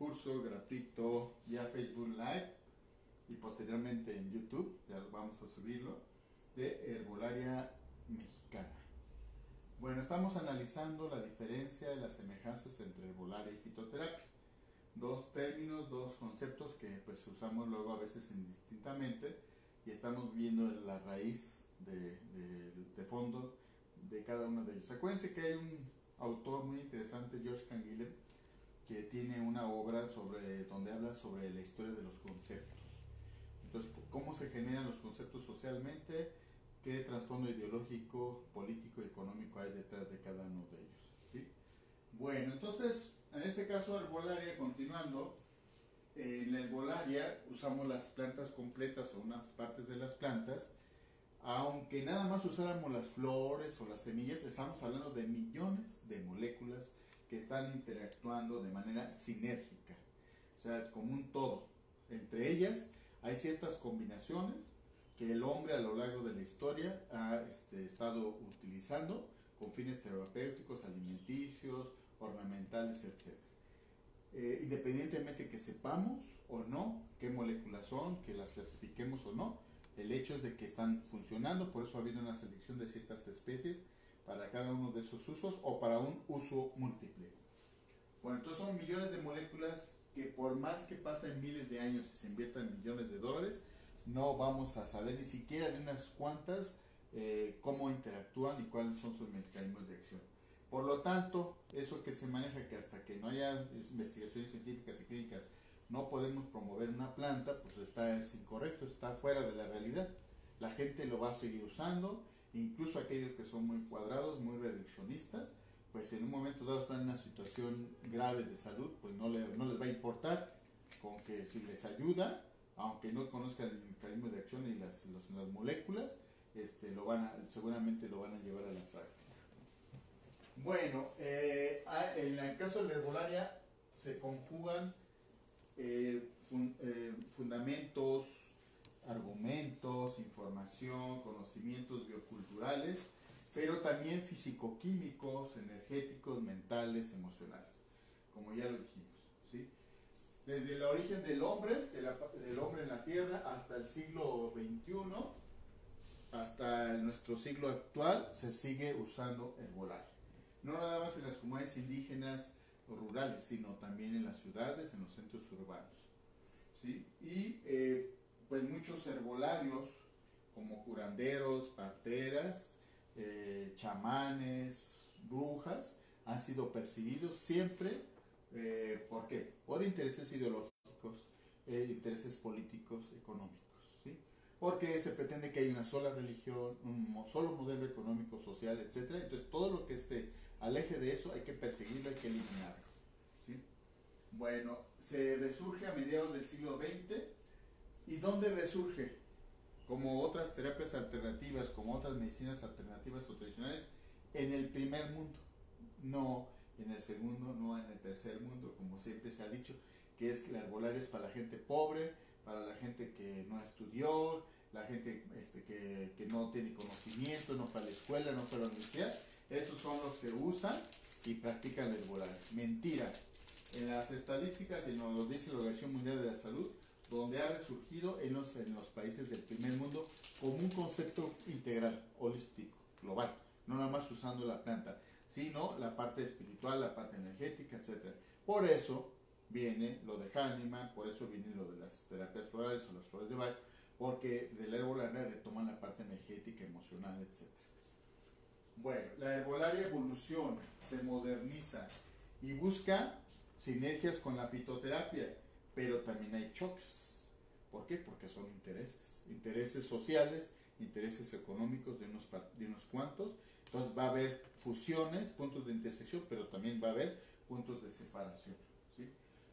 curso gratuito ya Facebook Live y posteriormente en YouTube, ya vamos a subirlo, de herbolaria mexicana. Bueno, estamos analizando la diferencia y las semejanzas entre herbolaria y fitoterapia. Dos términos, dos conceptos que pues usamos luego a veces indistintamente y estamos viendo la raíz de fondo de cada uno de ellos. Acuérdense que hay un autor muy interesante, George Canguilhem, que tiene una obra donde habla sobre la historia de los conceptos. Entonces, cómo se generan los conceptos socialmente, qué trasfondo ideológico, político y económico hay detrás de cada uno de ellos, ¿sí? Bueno, entonces, en este caso, herbolaria, continuando, en la herbolaria usamos las plantas completas o unas partes de las plantas. Aunque nada más usáramos las flores o las semillas, estamos hablando de millones de moléculas que están interactuando de manera sinérgica, o sea, como un todo. Entre ellas hay ciertas combinaciones que el hombre a lo largo de la historia ha estado utilizando con fines terapéuticos, alimenticios, ornamentales, etc. Independientemente que sepamos o no qué moléculas son, que las clasifiquemos o no, el hecho es de que están funcionando, por eso ha habido una selección de ciertas especies para cada uno de esos usos o para un uso múltiple. Bueno, entonces son millones de moléculas que por más que pasen miles de años y se inviertan millones de dólares, no vamos a saber ni siquiera de unas cuantas cómo interactúan y cuáles son sus mecanismos de acción. Por lo tanto, eso que se maneja que hasta que no haya investigaciones científicas y clínicas no podemos promover una planta, pues es incorrecto, está fuera de la realidad. La gente lo va a seguir usando, incluso aquellos que son muy cuadrados, muy reduccionistas, pues en un momento dado están en una situación grave de salud, pues no les va a importar, con que si les ayuda, aunque no conozcan el mecanismo de acción y las moléculas, seguramente lo van a llevar a la práctica. Bueno, en el caso de la herbolaria se conjugan fundamentos, argumentos, información, conocimientos bioculturales, pero también físico-químicos, energéticos, mentales, emocionales, como ya lo dijimos, ¿sí? Desde el origen del hombre, del hombre en la Tierra, hasta el siglo XXI, hasta nuestro siglo actual, se sigue usando herbolaria. No nada más en las comunidades indígenas o rurales, sino también en las ciudades, en los centros urbanos, ¿sí? Y pues muchos herbolarios, como curanderos, parteras, chamanes, brujas, han sido perseguidos siempre. ¿Por qué? Por intereses ideológicos, intereses políticos, económicos, ¿sí? Porque se pretende que hay una sola religión, un solo modelo económico, social, etcétera. Entonces todo lo que esté aleje de eso hay que perseguirlo, hay que eliminarlo, ¿sí? Bueno, se resurge a mediados del siglo XX. ¿Y dónde resurge? Como otras terapias alternativas, como otras medicinas alternativas o tradicionales, en el primer mundo, no en el segundo, no en el tercer mundo, como siempre se ha dicho, que es la herbolaria es para la gente pobre, para la gente que no estudió, la gente que no tiene conocimiento, no fue a la escuela, no fue a la universidad. Esos son los que usan y practican la herbolaria. Mentira. En las estadísticas, y nos lo dice la Organización Mundial de la Salud, donde ha resurgido en los países del primer mundo como un concepto integral, holístico, global, no nada más usando la planta, sino la parte espiritual, la parte energética, etc. Por eso viene lo de Hahnemann, por eso viene lo de las terapias florales o las flores de Bach, porque de la herbolaria retoman la parte energética, emocional, etc. Bueno, la herbolaria evoluciona, se moderniza y busca sinergias con la fitoterapia, pero también hay choques. ¿Por qué? Porque son intereses sociales, intereses económicos de unos cuantos. Entonces va a haber fusiones, puntos de intersección, pero también va a haber puntos de separación, ¿sí?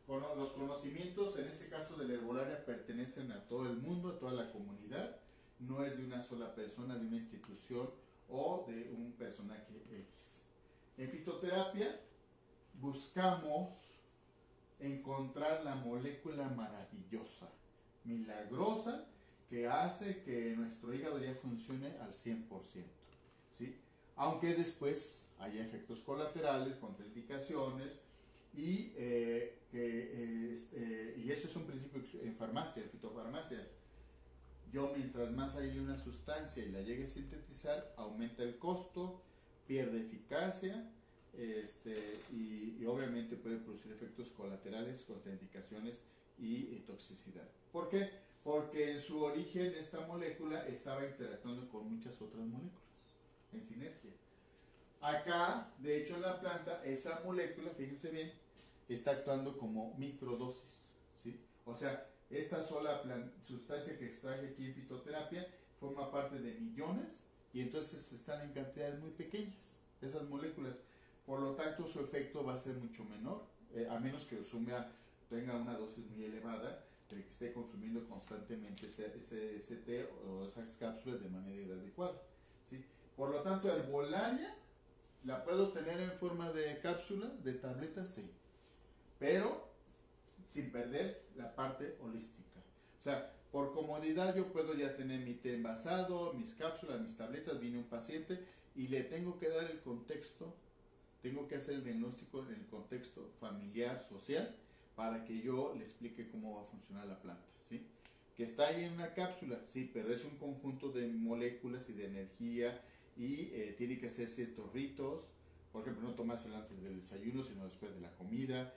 Los conocimientos, en este caso de la herbolaria, pertenecen a todo el mundo, a toda la comunidad. No es de una sola persona, de una institución o de un personaje X. En fitoterapia buscamos encontrar la molécula maravillosa, milagrosa, que hace que nuestro hígado ya funcione al 100%, ¿sí? Aunque después haya efectos colaterales, contraindicaciones y que en farmacia, en fitofarmacia. Yo mientras más aísle una sustancia y la llegue a sintetizar, aumenta el costo, pierde eficacia, y obviamente puede producir efectos colaterales, contraindicaciones y toxicidad. ¿Por qué? Porque en su origen esta molécula estaba interactuando con muchas otras moléculas en sinergia. Acá, de hecho en la planta, esa molécula, fíjense bien, está actuando como microdosis, ¿sí? O sea, esta sola sustancia que extraje aquí en fitoterapia forma parte de millones y entonces están en cantidades muy pequeñas, esas moléculas. Por lo tanto, su efecto va a ser mucho menor, a menos que tenga una dosis muy elevada, que esté consumiendo constantemente ese té o esas cápsulas de manera adecuada, ¿sí? Por lo tanto, herbolaria la puedo tener en forma de cápsulas, de tabletas, sí, pero sin perder la parte holística. O sea, por comodidad yo puedo ya tener mi té envasado, mis cápsulas, mis tabletas, viene un paciente y le tengo que dar el contexto, tengo que hacer el diagnóstico en el contexto familiar, social, para que yo le explique cómo va a funcionar la planta, ¿sí? Que está ahí en una cápsula, sí, pero es un conjunto de moléculas y de energía y tiene que hacer ciertos ritos, por ejemplo, no tomársela antes del desayuno, sino después de la comida,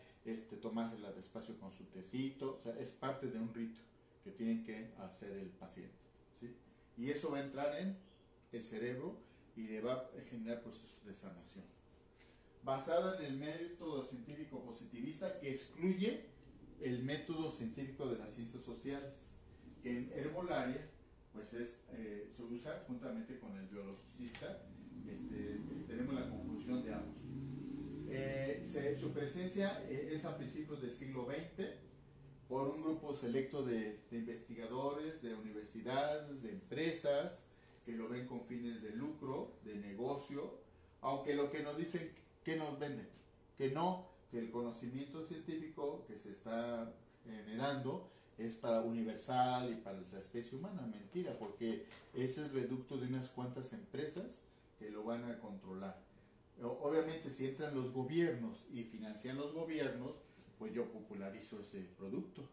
tomársela despacio con su tecito, o sea, es parte de un rito que tiene que hacer el paciente, ¿sí? Y eso va a entrar en el cerebro y le va a generar procesos de sanación. Basada en el método científico positivista que excluye el método científico de las ciencias sociales, que en herbolaria pues se usa juntamente con el biologicista, tenemos la conclusión de ambos. Su presencia es a principios del siglo XX por un grupo selecto de investigadores, de universidades, de empresas, que lo ven con fines de lucro, de negocio, aunque lo que nos dicen que nos venden, que no, que el conocimiento científico que se está generando es para universal y para la especie humana. Mentira, porque ese es reducto de unas cuantas empresas que lo van a controlar. Obviamente si entran los gobiernos y financian los gobiernos, pues yo popularizo ese producto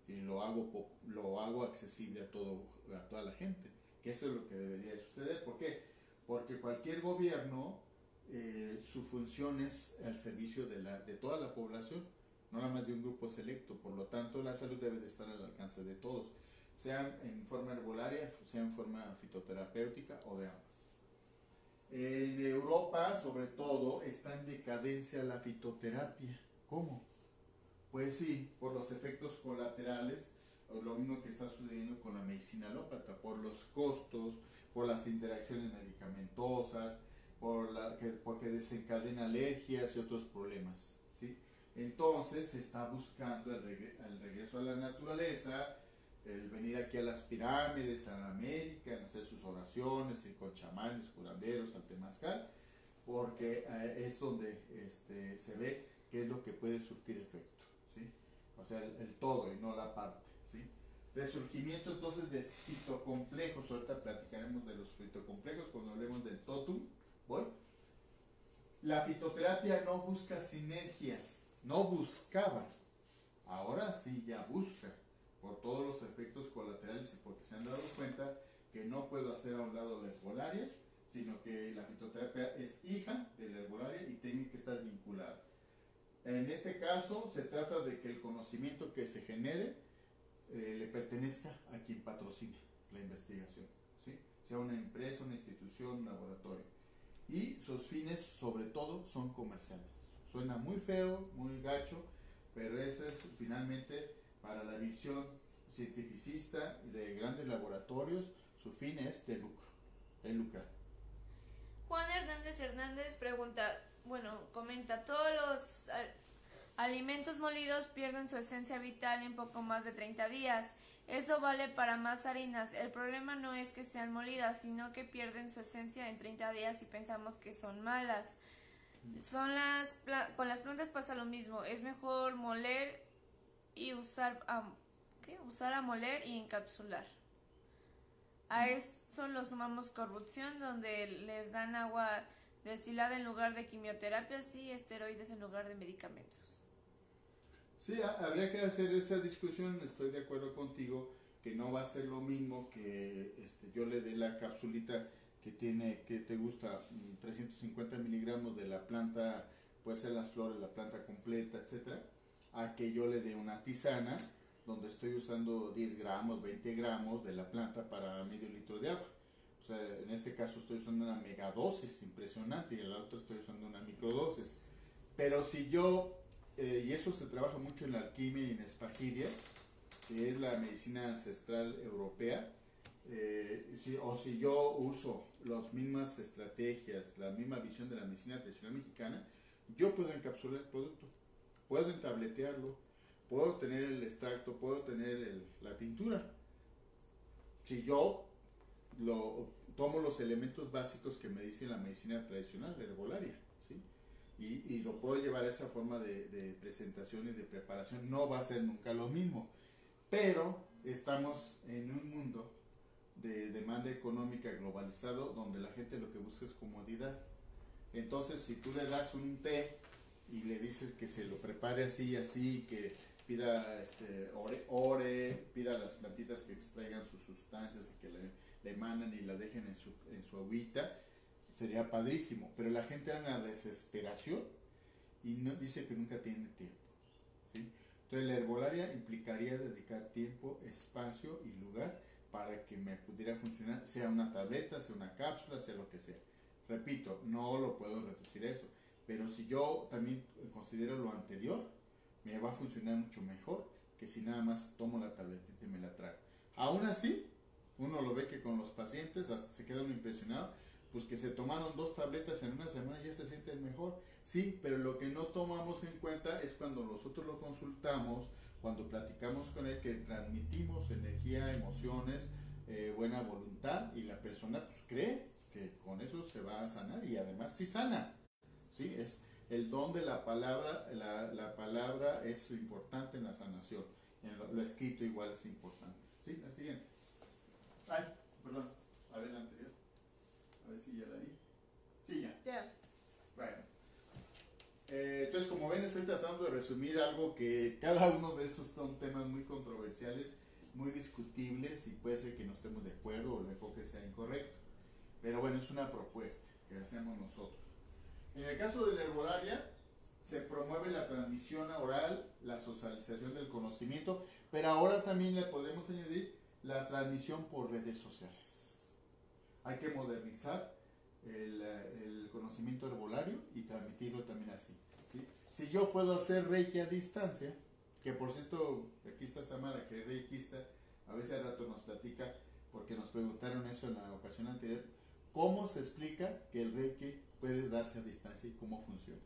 y lo hago accesible a toda la gente, que eso es lo que debería suceder. ¿Por qué? Porque cualquier gobierno, su función es al servicio de toda la población, no nada más de un grupo selecto. Por lo tanto, la salud debe de estar al alcance de todos, sean en forma herbolaria, sea en forma fitoterapéutica o de ambas. En Europa, sobre todo, está en decadencia la fitoterapia. ¿Cómo? Pues sí, por los efectos colaterales, lo mismo que está sucediendo con la medicina alópata, por los costos, por las interacciones medicamentosas, porque desencadena alergias y otros problemas, ¿sí? Entonces se está buscando el regreso a la naturaleza, el venir aquí a las pirámides, a América, hacer sus oraciones, ir con chamanes, curanderos, al temazcal, porque es donde se ve qué es lo que puede surtir efecto, ¿sí? O sea, el todo y no la parte, ¿sí? Resurgimiento entonces de fitocomplejos, ahorita platicaremos de los fitocomplejos cuando hablemos del totum, ¿voy? La fitoterapia no busca sinergias, no buscaba, ahora sí ya busca, por todos los efectos colaterales y porque se han dado cuenta que no puedo hacer a un lado la herbolaria, sino que la fitoterapia es hija de la herbolaria y tiene que estar vinculada. En este caso se trata de que el conocimiento que se genere le pertenezca a quien patrocina la investigación, ¿sí? Sea una empresa, una institución, un laboratorio. Y sus fines sobre todo son comerciales. Suena muy feo, muy gacho, pero ese es finalmente para la visión cientificista de grandes laboratorios, su fin es de lucro, es lucrar. Juan Hernández pregunta, comenta, todos los alimentos molidos pierden su esencia vital en poco más de 30 días. Eso vale para más harinas. El problema no es que sean molidas, sino que pierden su esencia en 30 días y pensamos que son malas. Con las plantas pasa lo mismo. Es mejor moler y usar a moler y encapsular. A eso lo sumamos corrupción, donde les dan agua destilada en lugar de quimioterapias y esteroides en lugar de medicamentos. Sí, habría que hacer esa discusión, estoy de acuerdo contigo, que no va a ser lo mismo que yo le dé la capsulita que tiene, que te gusta, 350 miligramos de la planta, puede ser las flores, la planta completa, etcétera, a que yo le dé una tisana donde estoy usando 10 gramos, 20 gramos de la planta para medio litro de agua. O sea, en este caso estoy usando una megadosis impresionante y en la otra estoy usando una microdosis. Pero si yo, y eso se trabaja mucho en la alquimia y en espagiria, que es la medicina ancestral europea, o si yo uso las mismas estrategias, la misma visión de la medicina tradicional mexicana, yo puedo encapsular el producto, puedo entabletearlo, puedo tener el extracto, puedo tener la tintura. Si yo tomo los elementos básicos que me dice la medicina tradicional, la herbolaria, ¿sí? Y lo puedo llevar a esa forma de presentación y de preparación, no va a ser nunca lo mismo, pero estamos en un mundo de demanda económica globalizado donde la gente lo que busca es comodidad. Entonces, si tú le das un té y le dices que se lo prepare así, así, que pida pida las plantitas que extraigan sus sustancias y que le emanen y la dejen en su agüita, sería padrísimo. Pero la gente anda en la desesperación y no, dice que nunca tiene tiempo, ¿sí? Entonces la herbolaria implicaría dedicar tiempo, espacio y lugar para que me pudiera funcionar, sea una tableta, sea una cápsula, sea lo que sea. Repito, no lo puedo reducir a eso, pero si yo también considero lo anterior, me va a funcionar mucho mejor que si nada más tomo la tabletita y me la trago. Aún así, uno lo ve que con los pacientes hasta se quedan impresionados, pues que se tomaron 2 tabletas en una semana y ya se sienten mejor. Sí, pero lo que no tomamos en cuenta es cuando nosotros lo consultamos, cuando platicamos con él, que transmitimos energía, emociones, buena voluntad, y la persona pues cree que con eso se va a sanar y además sí sana. ¿Sí? Es el don de la palabra, la palabra es importante en la sanación, en lo escrito igual es importante. ¿Sí? La siguiente. Ay, perdón, a ver la anterior, a ver si ya la vi. Sí, ya. Ya. Bueno, entonces como ven estoy tratando de resumir algo que cada uno de esos son temas muy controversiales, muy discutibles y puede ser que no estemos de acuerdo o el enfoque sea incorrecto. Pero bueno, es una propuesta que hacemos nosotros. En el caso de la herbolaria, se promueve la transmisión oral, la socialización del conocimiento, pero ahora también le podemos añadir la transmisión por redes sociales. Hay que modernizar el conocimiento herbolario y transmitirlo también así, ¿sí? Si yo puedo hacer Reiki a distancia, que por cierto, aquí está Samara, que es reikista, a veces al rato nos platica, porque nos preguntaron eso en la ocasión anterior, ¿cómo se explica que el Reiki puede darse a distancia y cómo funciona?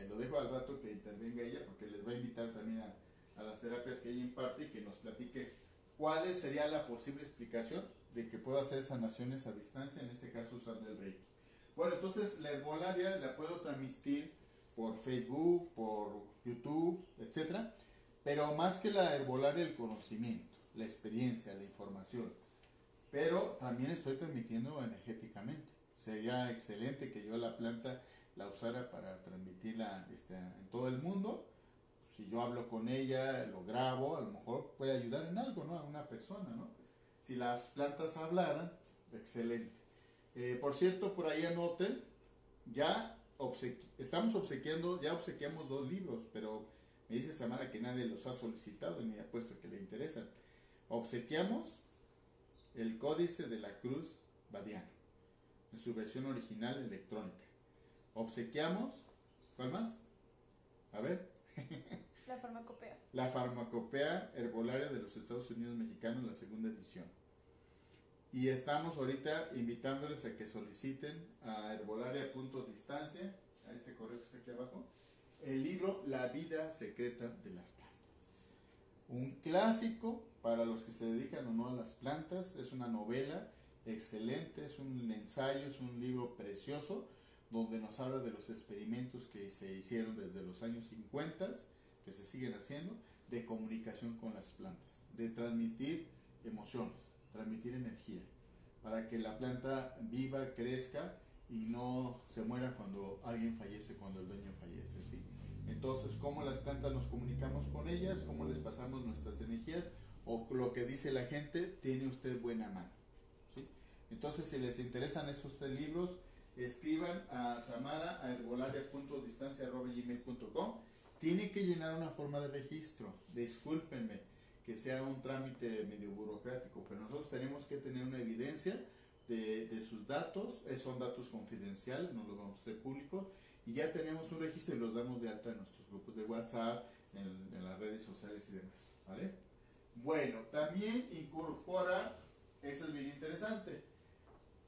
Lo dejo al rato que intervenga ella, porque les va a invitar también a las terapias que ella imparte y que nos platique cuál sería la posible explicación de que pueda hacer sanaciones a distancia, en este caso usando el Reiki. Bueno, entonces la herbolaria la puedo transmitir por Facebook, por YouTube, etcétera, pero más que la herbolaria, el conocimiento, la experiencia, la información, pero también estoy transmitiendo energéticamente. Sería excelente que yo la planta la usara para transmitirla en todo el mundo. Si yo hablo con ella, lo grabo, a lo mejor puede ayudar en algo, ¿no? A una persona, ¿no? Si las plantas hablaran, excelente. Por cierto, por ahí anoten, ya estamos obsequiando, ya obsequiamos 2 libros, pero me dice Samara que nadie los ha solicitado y me ha puesto que le interesan. Obsequiamos el Códice de la Cruz Badiano, en su versión original electrónica. Obsequiamos, ¿cuál más? A ver. La farmacopea. La farmacopea herbolaria de los Estados Unidos mexicanos, la 2ª edición. Y estamos ahorita invitándoles a que soliciten a herbolaria.distancia, a este correo que está aquí abajo, el libro La vida secreta de las plantas. Un clásico para los que se dedican o no a las plantas, es una novela excelente, es un ensayo, es un libro precioso, donde nos habla de los experimentos que se hicieron desde los años 50, que se siguen haciendo, de comunicación con las plantas, de transmitir emociones, transmitir energía, para que la planta viva, crezca y no se muera cuando alguien fallece, cuando el dueño fallece, ¿sí? Entonces, cómo las plantas nos comunicamos con ellas, cómo les pasamos nuestras energías, o lo que dice la gente, tiene usted buena mano, ¿sí? Entonces, si les interesan esos 3 libros, escriban a samara@herbolaria.distancia@gmail.com. Tiene que llenar una forma de registro. Discúlpenme que sea un trámite medio burocrático, pero nosotros tenemos que tener una evidencia de sus datos. Son datos confidenciales, no los vamos a hacer públicos, y ya tenemos un registro y los damos de alta en nuestros grupos de WhatsApp, en las redes sociales y demás, ¿vale? Bueno, también incorpora, eso es bien interesante,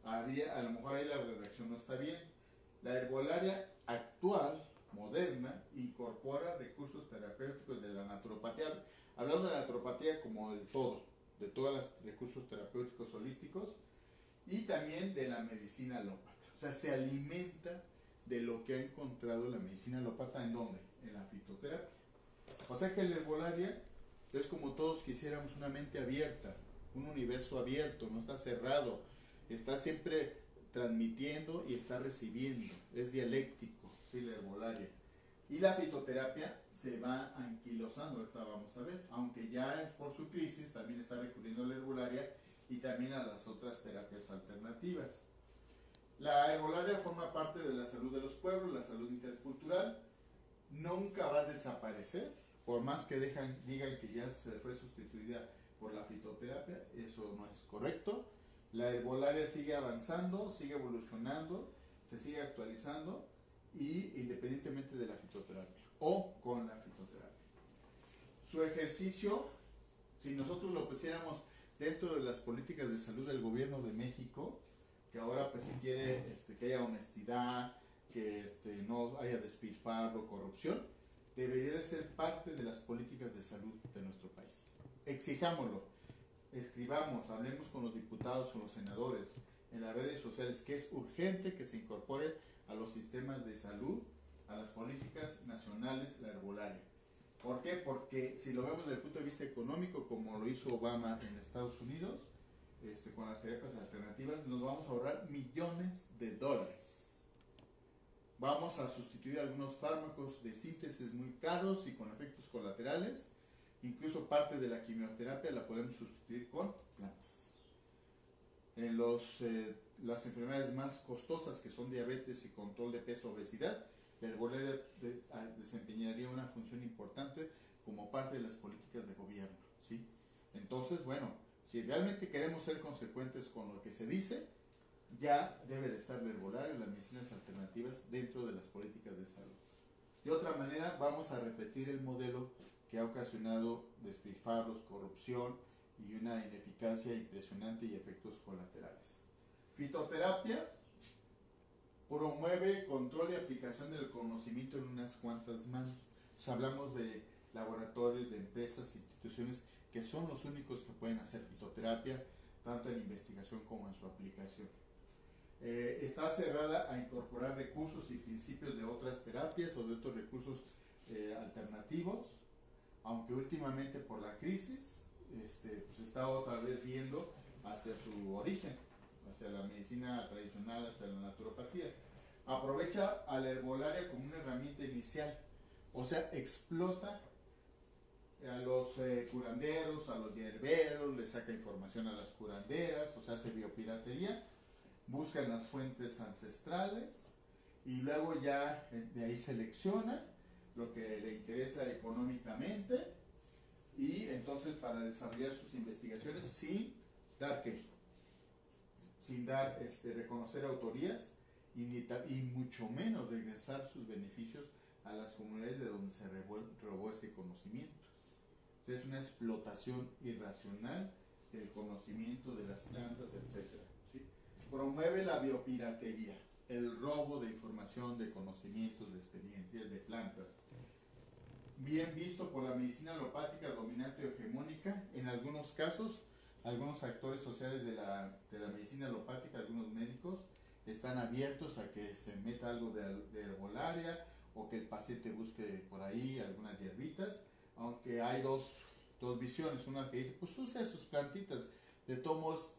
a lo mejor ahí la redacción no está bien, la herbolaria actual, moderna, incorpora recursos terapéuticos de la naturopatía, hablando de la naturopatía como del todo, de todos los recursos terapéuticos holísticos, y también de la medicina alópata. O sea, se alimenta de lo que ha encontrado la medicina alópata. ¿En dónde? En la fitoterapia. O sea que la herbolaria es como todos quisiéramos, una mente abierta, un universo abierto, no está cerrado, está siempre transmitiendo y está recibiendo, es dialéctico, ¿sí? La herbolaria. Y la fitoterapia se va anquilosando, ahorita vamos a ver, aunque ya por su crisis también está recurriendo a la herbolaria y también a las otras terapias alternativas. La herbolaria forma parte de la salud de los pueblos, la salud intercultural, nunca va a desaparecer, por más que digan que ya se fue sustituida por la fitoterapia, eso no es correcto. La herbolaria sigue avanzando, sigue evolucionando, se sigue actualizando, y independientemente de la fitoterapia o con la fitoterapia. Su ejercicio, si nosotros lo pusiéramos dentro de las políticas de salud del gobierno de México, que ahora pues se quiere que haya honestidad, que no haya despilfarro, corrupción, debería de ser parte de las políticas de salud de nuestro país. Exijámoslo, escribamos, hablemos con los diputados, con los senadores, en las redes sociales, que es urgente que se incorpore a los sistemas de salud, a las políticas nacionales, la herbolaria. ¿Por qué? Porque si lo vemos desde el punto de vista económico, como lo hizo Obama en Estados Unidos, con las terapias alternativas, nos vamos a ahorrar millones de dólares. Vamos a sustituir algunos fármacos de síntesis muy caros y con efectos colaterales. Incluso parte de la quimioterapia la podemos sustituir con plantas. En las enfermedades más costosas, que son diabetes y control de peso, obesidad, la herbolaria desempeñaría una función importante como parte de las políticas de gobierno, ¿sí? Entonces, bueno, si realmente queremos ser consecuentes con lo que se dice, ya debe de estar la herbolaria y las medicinas alternativas dentro de las políticas de salud. De otra manera, vamos a repetir el modelo que ha ocasionado despilfarros, corrupción y una ineficacia impresionante y efectos colaterales. Fitoterapia promueve control y aplicación del conocimiento en unas cuantas manos. Pues hablamos de laboratorios, de empresas, instituciones que son los únicos que pueden hacer fitoterapia, tanto en investigación como en su aplicación. Está cerrada a incorporar recursos y principios de otras terapias o de otros recursos alternativos, aunque últimamente por la crisis pues está otra vez viendo hacia su origen, hacia la medicina tradicional, hacia la naturopatía. Aprovecha a la herbolaria como una herramienta inicial, o sea, explota a los curanderos, a los hierberos, le saca información a las curanderas, o sea, hace biopiratería, buscan las fuentes ancestrales y luego ya de ahí selecciona lo que le interesa económicamente, y entonces para desarrollar sus investigaciones sin dar reconocer autorías y mucho menos regresar sus beneficios a las comunidades de donde se robó ese conocimiento. O sea, es una explotación irracional del conocimiento de las plantas, etc. ¿Sí? Promueve la biopiratería, el robo de información, de conocimientos, de experiencias, de plantas. Bien visto por la medicina alopática dominante o hegemónica, en algunos casos, algunos actores sociales de la medicina alopática, algunos médicos, están abiertos a que se meta algo de herbolaria o que el paciente busque por ahí algunas hierbitas, aunque hay dos visiones, una que dice, pues use sus plantitas, de todos modos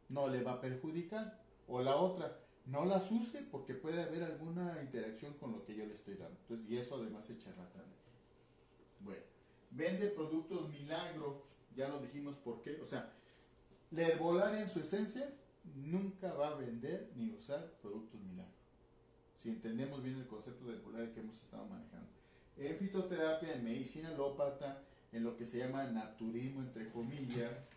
no le va a perjudicar, o la otra, no las use porque puede haber alguna interacción con lo que yo le estoy dando. Entonces, y eso además es charlatanería. Bueno, vende productos milagro, ya lo dijimos por qué. O sea, la herbolaria en su esencia nunca va a vender ni usar productos milagro. Si entendemos bien el concepto de herbolaria que hemos estado manejando. En fitoterapia, en medicina alópata, en lo que se llama naturismo, entre comillas,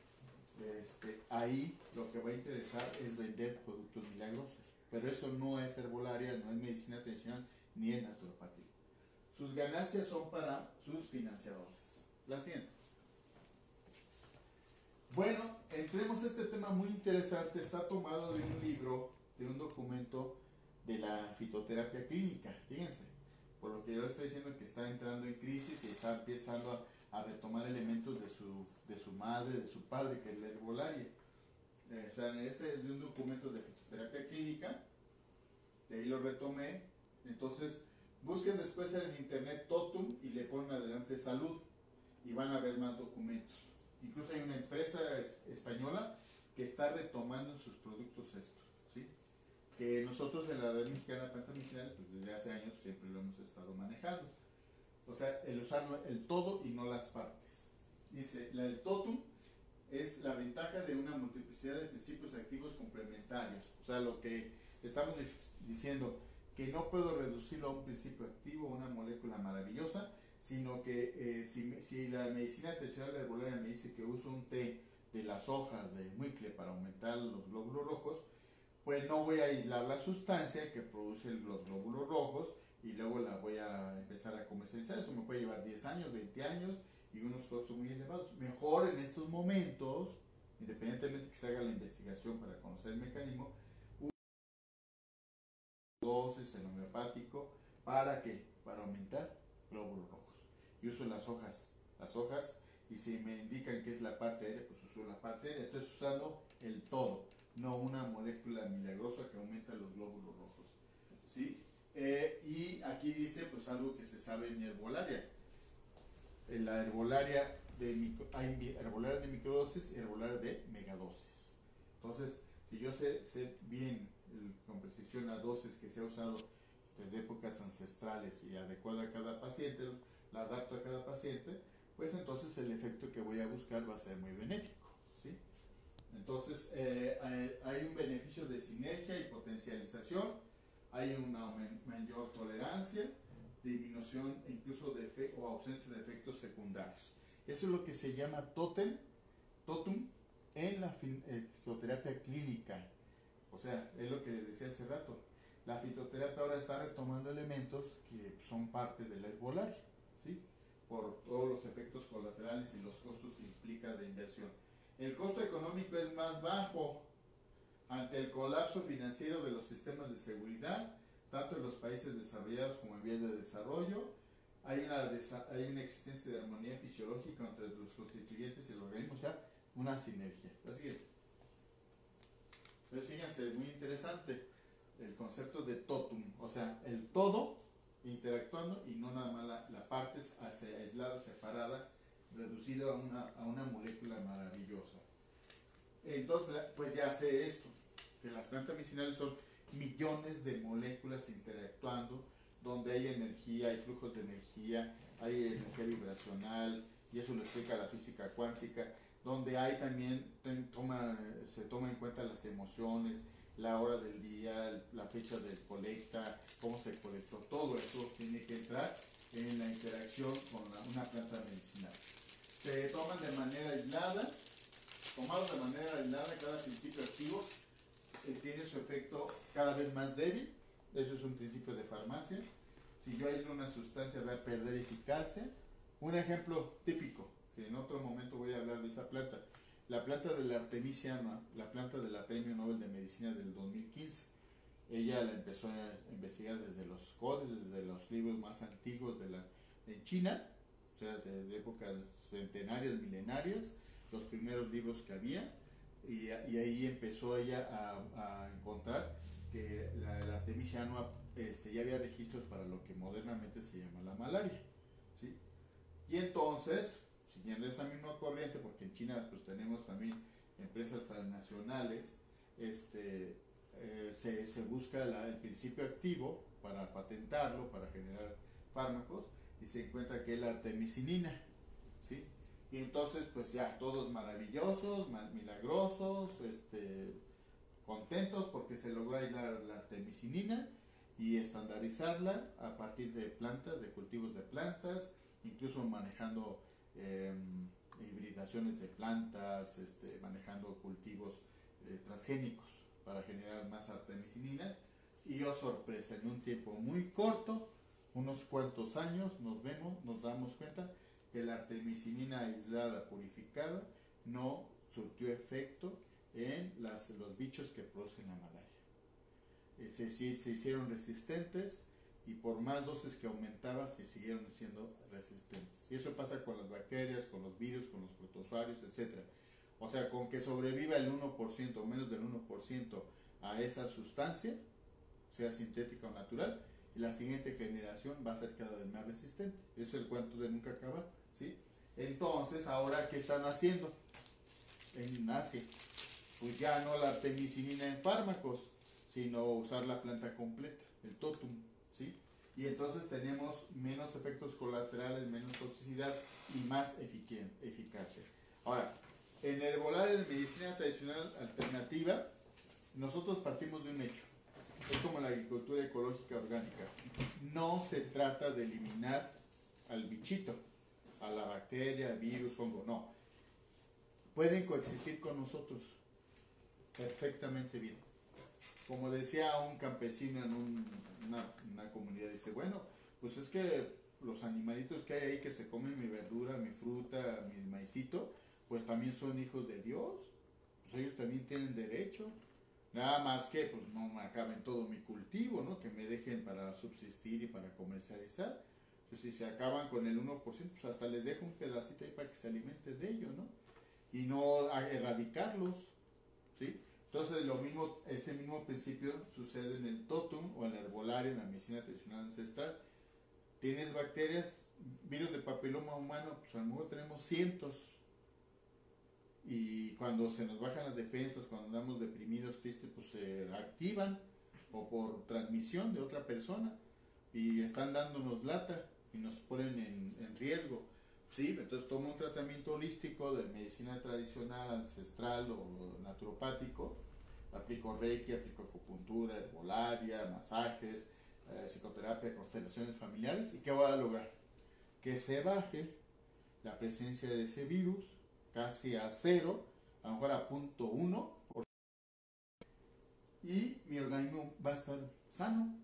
ahí lo que va a interesar es vender productos milagrosos. Pero eso no es herbolaria, no es medicina tradicional, ni es naturopatía. Sus ganancias son para sus financiadores. La siguiente. Bueno, entremos a este tema muy interesante. Está tomado de un libro, de un documento de la fitoterapia clínica. Fíjense, por lo que yo le estoy diciendo que está entrando en crisis y está empezando a retomar elementos de su madre, de su padre, que es la herbolaria. O sea, este es de un documento de fitoterapia clínica, de ahí lo retomé. Entonces, busquen después en el internet Totum y le ponen adelante salud y van a ver más documentos. Incluso hay una empresa española que está retomando sus productos estos, ¿sí? Que nosotros en la red mexicana de planta medicinal, pues desde hace años siempre lo hemos estado manejando. O sea, el usar el todo y no las partes. Dice, el totum es la ventaja de una multiplicidad de principios activos complementarios. O sea, lo que estamos diciendo, que no puedo reducirlo a un principio activo, una molécula maravillosa, sino que si la medicina tradicional de herbolaria me dice que uso un té de las hojas de muicle para aumentar los glóbulos rojos, pues no voy a aislar la sustancia que produce los glóbulos rojos y luego la voy a empezar a comercializar. Eso me puede llevar 10 años, 20 años y unos costos muy elevados. Mejor en estos momentos, independientemente que se haga la investigación para conocer el mecanismo, dosis en homeopático, ¿para qué? Para aumentar glóbulos rojos. Y uso las hojas, y si me indican que es la parte aérea, pues uso la parte aérea. Entonces usando el todo, no una molécula milagrosa que aumenta los glóbulos rojos, ¿sí? Y aquí dice pues algo que se sabe en herbolaria. En la herbolaria hay herbolaria de microdosis y herbolaria de megadosis. Entonces, si yo sé bien con precisión la dosis que se ha usado desde épocas ancestrales y adecuada a cada paciente, la adapto a cada paciente, pues entonces el efecto que voy a buscar va a ser muy benéfico, ¿sí? Entonces hay un beneficio de sinergia y potencialización, hay una mayor tolerancia, disminución e incluso o ausencia de efectos secundarios. Eso es lo que se llama totum en la fitoterapia clínica. O sea, es lo que les decía hace rato. La fitoterapia ahora está retomando elementos que son parte de la herbolaria, ¿sí? Por todos los efectos colaterales y los costos que implica de inversión. El costo económico es más bajo ante el colapso financiero de los sistemas de seguridad, tanto en los países desarrollados como en vías de desarrollo. Hay una existencia de armonía fisiológica entre los constituyentes y el organismo, o sea, una sinergia. La siguiente. Entonces, fíjense, muy interesante el concepto de totum, o sea, el todo interactuando y no nada más la parte aislada, separada, reducida a una molécula maravillosa. Entonces, pues ya sé esto, que las plantas medicinales son millones de moléculas interactuando, donde hay energía, hay flujos de energía, hay energía vibracional, y eso lo explica la física cuántica, donde hay también, se toma en cuenta las emociones, la hora del día, la fecha de colecta, cómo se colectó, todo eso tiene que entrar en la interacción con una planta medicinal. Se toman de manera aislada, tomados de manera aislada, cada principio activo tiene su efecto cada vez más débil. Eso es un principio de farmacia. Si yo aíslo una sustancia va a perder eficacia. Un ejemplo típico, que en otro momento voy a hablar de esa planta, la planta de la Artemisia annua, la planta de la Premio Nobel de Medicina del 2015. Ella la empezó a investigar desde los códices, desde los libros más antiguos en China, o sea, de épocas centenarias, milenarias, los primeros libros que había, y ahí empezó ella a encontrar que la Artemisia annua ya había registros para lo que modernamente se llama la malaria, ¿sí? Y entonces, siguiendo esa misma corriente, porque en China pues tenemos también empresas transnacionales, se busca el principio activo para patentarlo, para generar fármacos, y se encuentra que es la artemisinina, ¿sí? Y entonces pues ya todos maravillosos, milagrosos, contentos porque se logró aislar la artemisinina y estandarizarla a partir de plantas, de cultivos de plantas, incluso manejando hibridaciones de plantas, manejando cultivos transgénicos para generar más artemisinina. Y oh sorpresa, en un tiempo muy corto, unos cuantos años, nos damos cuenta que la artemisinina aislada, purificada, no surtió efecto en los bichos que producen la malaria. Se hicieron resistentes y por más dosis que aumentaba se siguieron siendo resistentes. Y eso pasa con las bacterias, con los virus, con los protozoarios, etc. O sea, con que sobreviva el 1% o menos del 1% a esa sustancia, sea sintética o natural, y la siguiente generación va a ser cada vez más resistente. Ese es el cuento de nunca acabar, ¿sí? Entonces, ahora, ¿qué están haciendo en Asia? Pues ya no la artemisinina en fármacos, sino usar la planta completa, el totum, ¿sí? Y entonces tenemos menos efectos colaterales, menos toxicidad y más eficacia. Ahora, en el herbolario de medicina tradicional alternativa, nosotros partimos de un hecho. Es como la agricultura ecológica orgánica. No se trata de eliminar al bichito, a la bacteria, virus, hongo, no. Pueden coexistir con nosotros perfectamente bien. Como decía un campesino en una comunidad, dice, bueno, pues es que los animalitos que hay ahí que se comen mi verdura, mi fruta, mi maicito, pues también son hijos de Dios, pues ellos también tienen derecho. Nada más que pues no me acaben todo mi cultivo, ¿no? Que me dejen para subsistir y para comercializar. Pues si se acaban con el 1%, pues hasta les dejo un pedacito ahí para que se alimenten de ello, ¿no? Y no erradicarlos, ¿sí? Entonces ese mismo principio sucede en el totum o en el herbolario, en la medicina tradicional ancestral. Tienes bacterias, virus de papiloma humano, pues a lo mejor tenemos cientos. Y cuando se nos bajan las defensas, cuando andamos deprimidos, tristes, pues se activan o por transmisión de otra persona y están dándonos lata y nos ponen en riesgo. Sí, entonces tomo un tratamiento holístico de medicina tradicional, ancestral o naturopático, aplico reiki, aplico acupuntura, herbolaria, masajes, psicoterapia, constelaciones familiares. ¿Y qué voy a lograr? Que se baje la presencia de ese virus casi a 0, a lo mejor a 0.1, y mi organismo va a estar sano.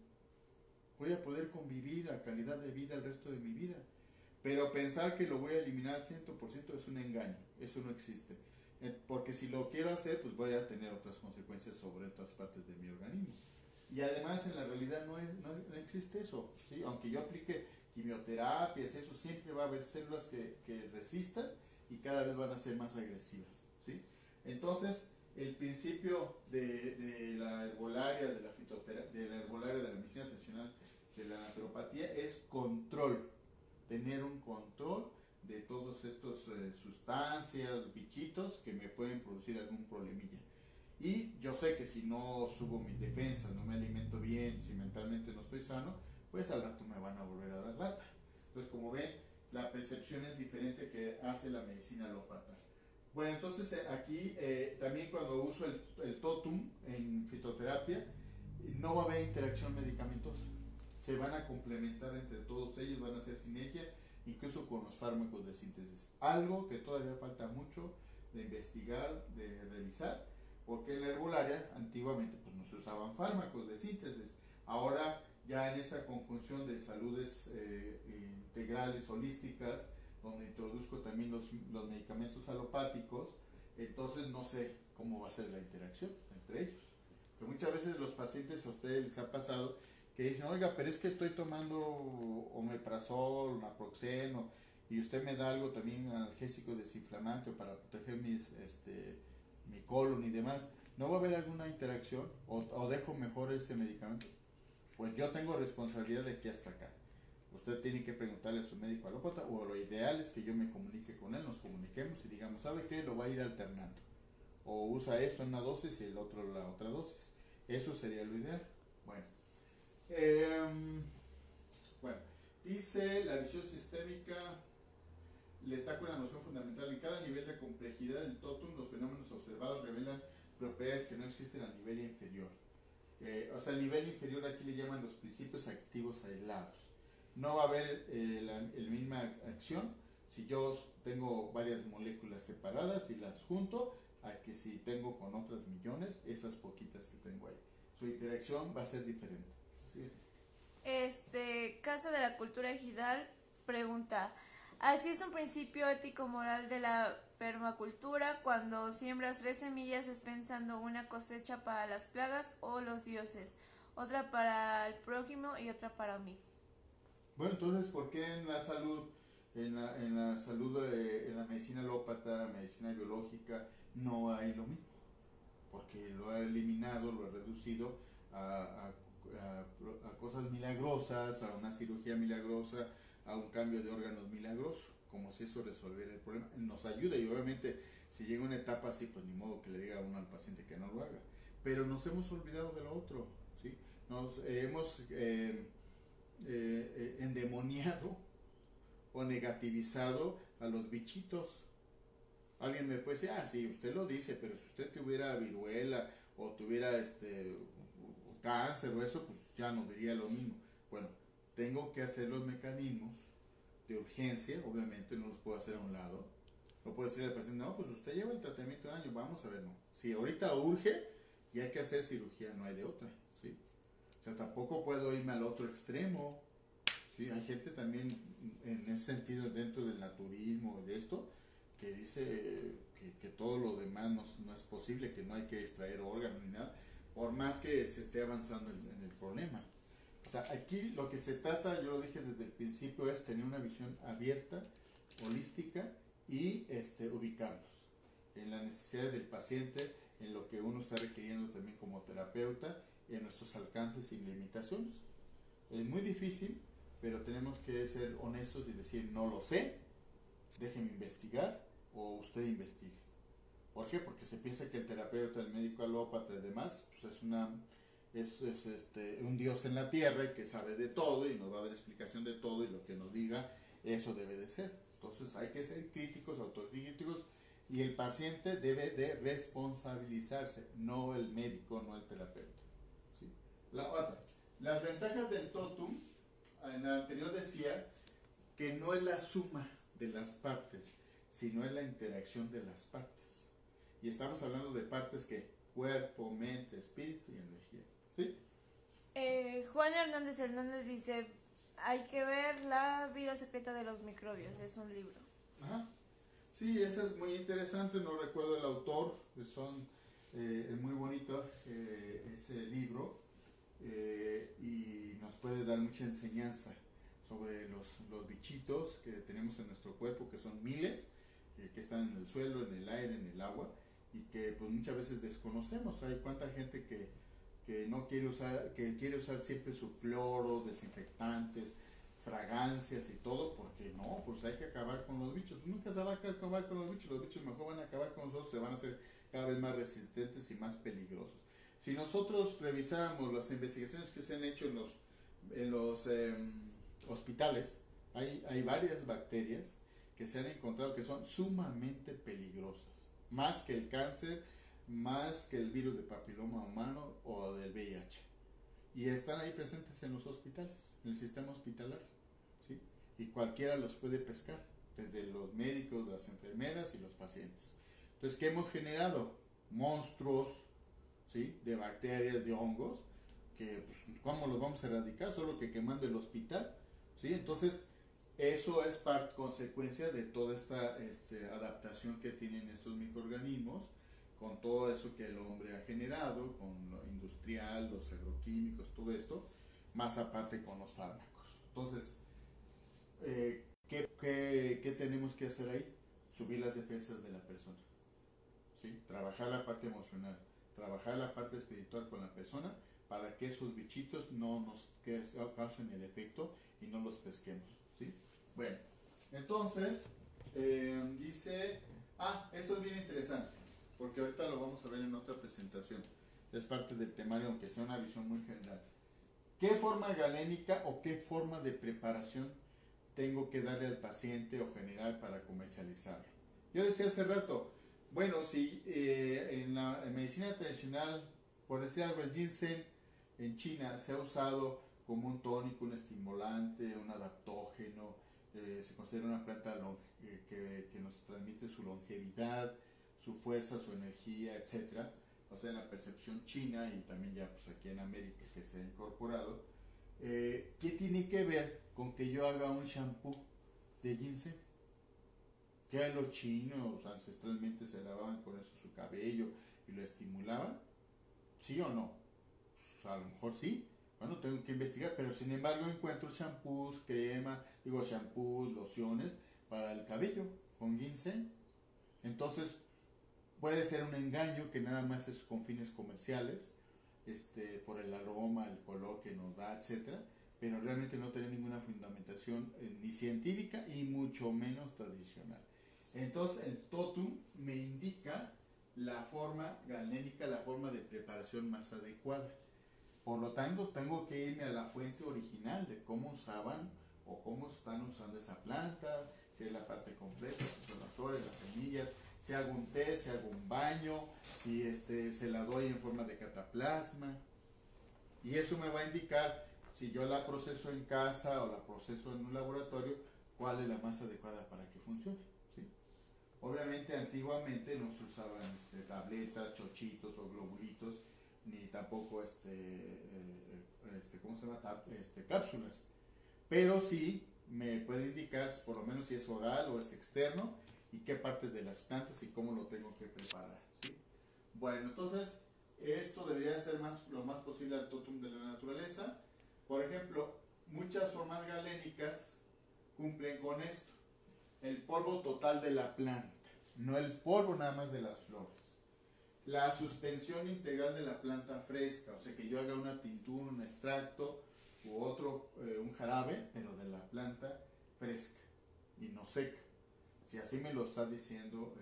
Voy a poder convivir a calidad de vida el resto de mi vida. Pero pensar que lo voy a eliminar al 100% es un engaño, eso no existe. Porque si lo quiero hacer, pues voy a tener otras consecuencias sobre otras partes de mi organismo. Y además en la realidad no existe eso, ¿sí? Aunque yo aplique quimioterapias, eso siempre va a haber células que resistan y cada vez van a ser más agresivas, ¿sí? Entonces, el principio de la herbolaria, de la herbolaria, de la medicina tradicional, de la naturopatía, es control. Tener un control de todos estos sustancias, bichitos que me pueden producir algún problemilla. Y yo sé que si no subo mis defensas, no me alimento bien, si mentalmente no estoy sano, pues al rato me van a volver a dar lata. Entonces, como ven, la percepción es diferente que hace la medicina alópata. Bueno, entonces aquí también cuando uso el totum en fitoterapia, no va a haber interacción medicamentosa. Se van a complementar entre todos ellos, van a hacer sinergia, incluso con los fármacos de síntesis. Algo que todavía falta mucho de investigar, de revisar, porque en la herbolaria antiguamente pues no se usaban fármacos de síntesis. Ahora ya en esta conjunción de saludes integrales, holísticas, donde introduzco también los medicamentos alopáticos, entonces no sé cómo va a ser la interacción entre ellos. Que muchas veces los pacientes, a ustedes les ha pasado que dicen, oiga, pero es que estoy tomando omeprazol, naproxeno, y usted me da algo también analgésico desinflamante para proteger mi colon y demás, ¿no va a haber alguna interacción? ¿O dejo mejor ese medicamento? Pues yo tengo responsabilidad de aquí hasta acá. Usted tiene que preguntarle a su médico alópata, o lo ideal es que yo me comunique con él, nos comuniquemos y digamos, ¿sabe qué? Lo va a ir alternando. O usa esto en una dosis y el otro la otra dosis. Eso sería lo ideal. Bueno, em, bueno, dice la visión sistémica le destaca una noción fundamental. En cada nivel de complejidad del totum, los fenómenos observados revelan propiedades que no existen a nivel inferior. O sea, el nivel inferior aquí le llaman los principios activos aislados. No va a haber la misma acción si yo tengo varias moléculas separadas y las junto a que si tengo con otras millones, esas poquitas que tengo ahí. Su interacción va a ser diferente. ¿Sí? Caso de la cultura ejidal pregunta, así es un principio ético-moral de la permacultura cuando siembras 3 semillas es pensando una cosecha para las plagas o los dioses, otra para el prójimo y otra para mí. Bueno, entonces, ¿por qué en la salud, en la salud, en la medicina alópata, medicina biológica, no hay lo mismo? Porque lo ha eliminado, lo ha reducido a cosas milagrosas, a una cirugía milagrosa, a un cambio de órganos milagroso, como si eso resolviera el problema. Nos ayuda y obviamente si llega una etapa así, pues ni modo que le diga a uno al paciente que no lo haga. Pero nos hemos olvidado de lo otro, ¿sí? Nos hemos endemoniado o negativizado a los bichitos. Alguien me puede decir, ah, sí, usted lo dice, pero si usted tuviera viruela o tuviera cáncer o eso, pues ya no diría lo mismo. Bueno, tengo que hacer los mecanismos de urgencia, obviamente no los puedo hacer a un lado. No puedo decirle al paciente, no, pues usted lleva el tratamiento de un año, vamos a ver, no. Si ahorita urge y hay que hacer cirugía, no hay de otra, ¿sí? O sea, tampoco puedo irme al otro extremo, ¿sí? Hay gente también en ese sentido dentro del naturismo y de esto, que dice que todo lo demás no es posible, que no hay que extraer órganos ni nada, por más que se esté avanzando en el problema. O sea, aquí lo que se trata, yo lo dije desde el principio, es tener una visión abierta, holística y ubicarnos en las necesidades del paciente, en lo que uno está requiriendo también como terapeuta, en nuestros alcances y limitaciones. Es muy difícil, pero tenemos que ser honestos y decir, no lo sé, déjeme investigar o usted investigue. ¿Por qué? Porque se piensa que el terapeuta, el médico alópata y demás, pues es un dios en la tierra y que sabe de todo y nos va a dar explicación de todo y lo que nos diga, eso debe de ser. Entonces hay que ser críticos, autocríticos y el paciente debe de responsabilizarse, no el médico, no el terapeuta. ¿Sí? La otra, las ventajas del totum, en el anterior decía que no es la suma de las partes, sino es la interacción de las partes. Y estamos hablando de partes que cuerpo, mente, espíritu y energía. ¿Sí? Juan Hernández dice, hay que ver la vida secreta de los microbios, es un libro. Ajá. Sí, eso es muy interesante, no recuerdo el autor, es muy bonito ese libro y nos puede dar mucha enseñanza sobre los bichitos que tenemos en nuestro cuerpo, que son miles, que están en el suelo, en el aire, en el agua, y que pues muchas veces desconocemos. Hay cuánta gente que no quiere usar, que quiere usar siempre su cloro, desinfectantes, fragancias y todo, porque no, pues hay que acabar con los bichos. Nunca se va a acabar con los bichos mejor van a acabar con nosotros, se van a hacer cada vez más resistentes y más peligrosos. Si nosotros revisáramos las investigaciones que se han hecho en los hospitales, hay varias bacterias que se han encontrado que son sumamente peligrosas, más que el cáncer, más que el virus de papiloma humano o del VIH. Y están ahí presentes en los hospitales, en el sistema hospitalario, ¿sí? Y cualquiera los puede pescar, desde los médicos, las enfermeras y los pacientes. Entonces, ¿qué hemos generado? Monstruos, ¿sí? De bacterias, de hongos, que pues, ¿cómo los vamos a erradicar? Solo que quemando el hospital, ¿sí? Entonces, eso es consecuencia de toda esta adaptación que tienen estos microorganismos con todo eso que el hombre ha generado, con lo industrial, los agroquímicos, todo esto, más aparte con los fármacos. Entonces, ¿qué tenemos que hacer ahí? Subir las defensas de la persona, ¿sí? Trabajar la parte emocional, trabajar la parte espiritual con la persona para que esos bichitos no nos causen el efecto y no los pesquemos, ¿sí? Bueno, entonces, dice, esto es bien interesante, porque ahorita lo vamos a ver en otra presentación. es parte del temario, aunque sea una visión muy general. ¿Qué forma galénica o qué forma de preparación tengo que darle al paciente o generar para comercializarlo? Yo decía hace rato, bueno, si en medicina tradicional, por decir algo, el ginseng en China se ha usado como un tónico, un estimulante, un adaptógeno, se considera una planta que nos transmite su longevidad, su fuerza, su energía, etcétera. O sea, en la percepción china y también ya pues aquí en América que se ha incorporado. ¿Qué tiene que ver con que yo haga un shampoo de ginseng? Que los chinos ancestralmente se lavaban con eso su cabello y lo estimulaban. ¿Sí o no? Pues a lo mejor sí. Bueno, tengo que investigar, pero sin embargo encuentro shampoos, shampoos, lociones para el cabello con ginseng. Entonces puede ser un engaño que nada más es con fines comerciales, por el aroma, el color que nos da, etcétera, pero realmente no tiene ninguna fundamentación ni científica y mucho menos tradicional. Entonces el totum me indica la forma galénica, la forma de preparación más adecuada. Por lo tanto, tengo que irme a la fuente original de cómo usaban o cómo están usando esa planta, si es la parte completa, si son las flores, las semillas, si hago un té, si hago un baño, si se la doy en forma de cataplasma. Y eso me va a indicar si yo la proceso en casa o la proceso en un laboratorio, cuál es la más adecuada para que funcione. ¿Sí? Obviamente antiguamente no se usaban tabletas, chochitos o globulitos, ni tampoco ¿cómo se llama? Cápsulas. Pero sí me puede indicar por lo menos si es oral o es externo y qué partes de las plantas y cómo lo tengo que preparar. ¿Sí? Bueno, entonces esto debería ser lo más posible al totum de la naturaleza. Por ejemplo, muchas formas galénicas cumplen con esto. El polvo total de la planta, no el polvo nada más de las flores. La suspensión integral de la planta fresca, o sea que yo haga una tintura, un extracto u otro, un jarabe, pero de la planta fresca y no seca. Si así me lo está diciendo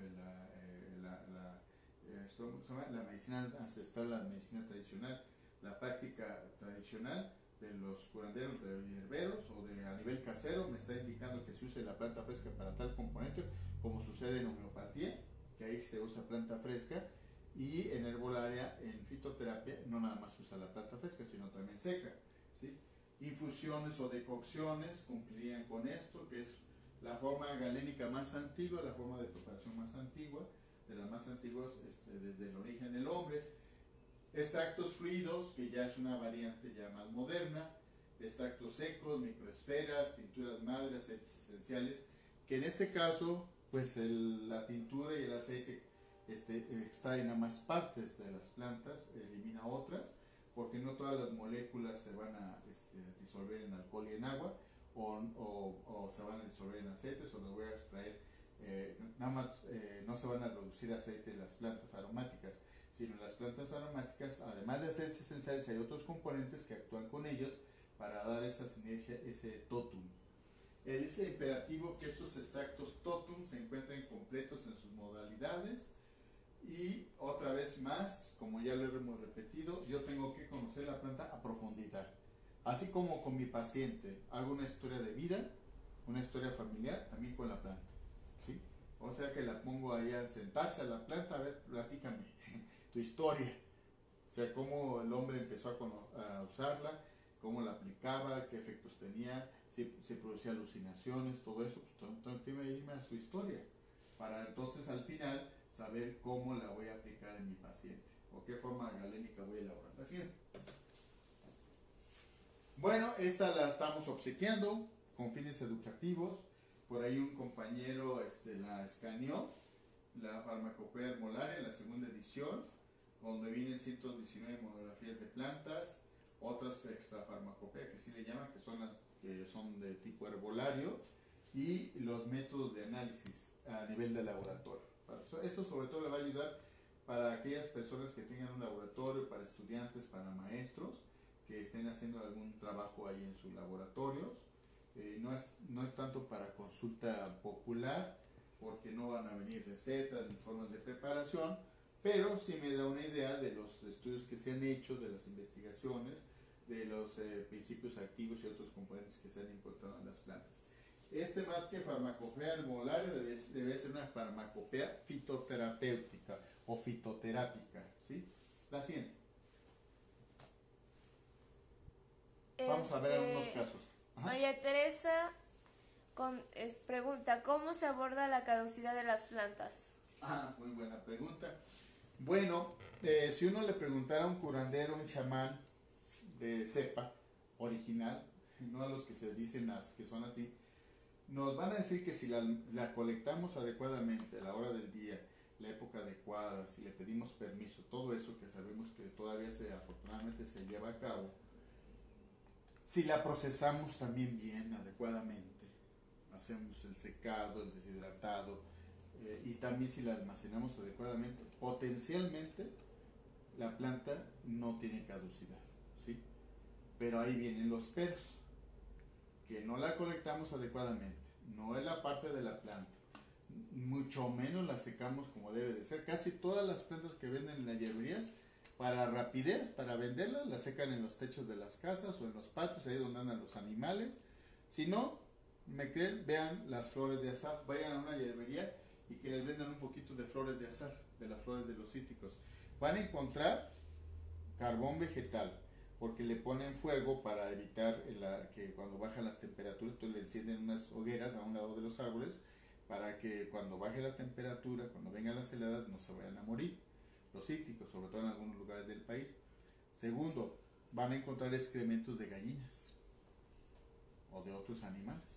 la medicina ancestral, la medicina tradicional, la práctica tradicional de los curanderos, de los hierberos o a nivel casero, me está indicando que se use la planta fresca para tal componente, como sucede en homeopatía, que ahí se usa planta fresca, y en herbolaria, en fitoterapia, no nada más se usa la planta fresca, sino también seca. ¿Sí? Infusiones o decocciones cumplirían con esto, que es la forma galénica más antigua, la forma de preparación más antigua, de las más antiguas desde el origen del hombre. Extractos fluidos, que ya es una variante ya más moderna, extractos secos, microesferas, tinturas madre, aceites esenciales, que en este caso, pues la tintura y el aceite extraen a más partes de las plantas, elimina otras, porque no todas las moléculas se van a disolver en alcohol y en agua, o se van a disolver en aceites, o los voy a extraer, nada más no se van a reducir aceite de las plantas aromáticas, sino las plantas aromáticas, además de aceites esenciales, hay otros componentes que actúan con ellos para dar esa sinergia, ese totum. Es imperativo que estos extractos totum se encuentren completos en sus modalidades. Y otra vez más, como ya lo hemos repetido, yo tengo que conocer la planta a profundidad. Así como con mi paciente hago una historia de vida, una historia familiar, también con la planta. ¿Sí? O sea que la pongo ahí a sentarse a la planta, a ver, platícame tu historia. O sea, cómo el hombre empezó a usarla, cómo la aplicaba, qué efectos tenía, si producía alucinaciones, todo eso, pues tengo que irme a su historia. Para entonces al final saber cómo la voy a aplicar en mi paciente o qué forma galénica voy a elaborar la siguiente. Bueno, esta la estamos obsequiando con fines educativos. Por ahí un compañero la escaneó, la Farmacopea Herbolaria, la segunda edición, donde vienen 119 monografías de plantas, otras extra farmacopea que sí le llaman, que son las que son de tipo herbolario, y los métodos de análisis a nivel de laboratorio. Esto sobre todo le va a ayudar para aquellas personas que tengan un laboratorio, para estudiantes, para maestros que estén haciendo algún trabajo ahí en sus laboratorios. No es tanto para consulta popular, porque no van a venir recetas ni formas de preparación, pero sí me da una idea de los estudios que se han hecho, de las investigaciones, de los principios activos y otros componentes que se han importado en las plantas. Más que farmacopea herbolaria debe ser una farmacopea fitoterapéutica o fitoterápica, ¿sí? La siguiente. Vamos a ver algunos casos. Ajá. María Teresa pregunta, ¿cómo se aborda la caducidad de las plantas? Muy buena pregunta. Bueno, si uno le preguntara a un curandero, un chamán de cepa original, no a los que se dicen que son así, nos van a decir que si la colectamos adecuadamente a la hora del día, la época adecuada, si le pedimos permiso, todo eso que sabemos que todavía afortunadamente se lleva a cabo, si la procesamos también bien, adecuadamente, hacemos el secado, el deshidratado, y también si la almacenamos adecuadamente, potencialmente la planta no tiene caducidad, ¿sí? Pero ahí vienen los peros, que no la colectamos adecuadamente, no es la parte de la planta, mucho menos la secamos como debe de ser. Casi todas las plantas que venden en las hierberías, para rapidez, para venderlas, las secan en los techos de las casas o en los patios, ahí donde andan los animales. Si no me creen, vean las flores de azahar, vayan a una hierbería y que les vendan un poquito de flores de azahar, de las flores de los cítricos. Van a encontrar carbón vegetal, porque le ponen fuego para evitar que cuando bajan las temperaturas, entonces le encienden unas hogueras a un lado de los árboles, para que cuando baje la temperatura, cuando vengan las heladas, no se vayan a morir los cítricos, sobre todo en algunos lugares del país. Segundo, van a encontrar excrementos de gallinas o de otros animales,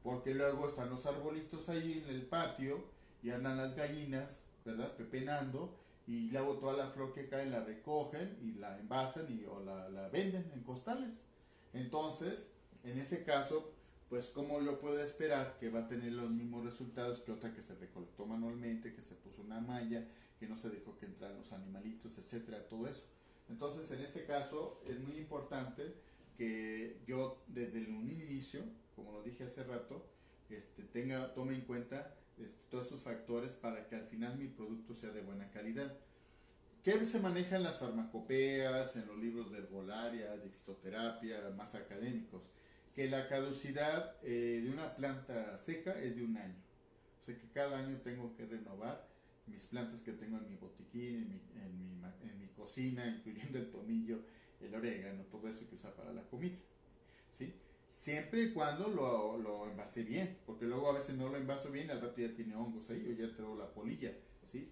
porque luego están los arbolitos ahí en el patio y andan las gallinas, ¿verdad?, pepenando, y luego toda la flor que cae la recogen y la envasan o la venden en costales. Entonces, en ese caso, pues como yo puedo esperar que va a tener los mismos resultados que otra que se recolectó manualmente, que se puso una malla, que no se dejó que entraran los animalitos, etcétera, todo eso. Entonces, en este caso es muy importante que yo desde un inicio, como lo dije hace rato, tome en cuenta todos esos factores para que al final mi producto sea de buena calidad. ¿Qué se maneja en las farmacopeas, en los libros de herbolaria, de fitoterapia, más académicos? Que la caducidad de una planta seca es de 1 año. O sea que cada año tengo que renovar mis plantas que tengo en mi botiquín, en mi cocina, incluyendo el tomillo, el orégano, todo eso que usa para la comida, ¿sí? Siempre y cuando lo envase bien, porque luego a veces no lo envaso bien, al rato ya tiene hongos ahí o ya entró la polilla, ¿sí?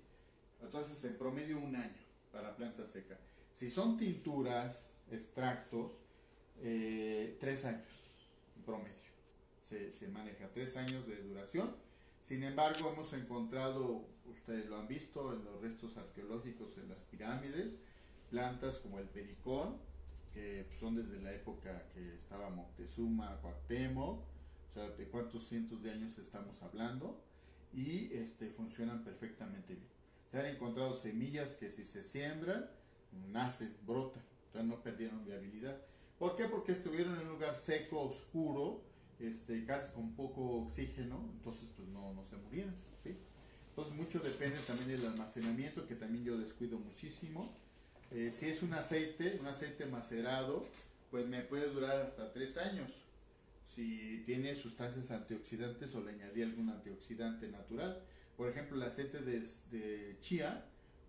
Entonces en promedio 1 año para planta seca. Si son tinturas, extractos, 3 años en promedio. Se maneja 3 años de duración. Sin embargo, hemos encontrado, ustedes lo han visto en los restos arqueológicos en las pirámides, plantas como el pericón, que son desde la época que estaba Moctezuma, Cuauhtémoc, o sea, de cuántos cientos de años estamos hablando, y funcionan perfectamente bien. Se han encontrado semillas que si se siembran, nacen, brotan, entonces no perdieron viabilidad. ¿Por qué? Porque estuvieron en un lugar seco, oscuro, casi con poco oxígeno, entonces pues no se murieron, ¿sí? Entonces mucho depende también del almacenamiento, que también yo descuido muchísimo. Si es un aceite macerado, pues me puede durar hasta 3 años. Si tiene sustancias antioxidantes o le añadí algún antioxidante natural. Por ejemplo, el aceite de chía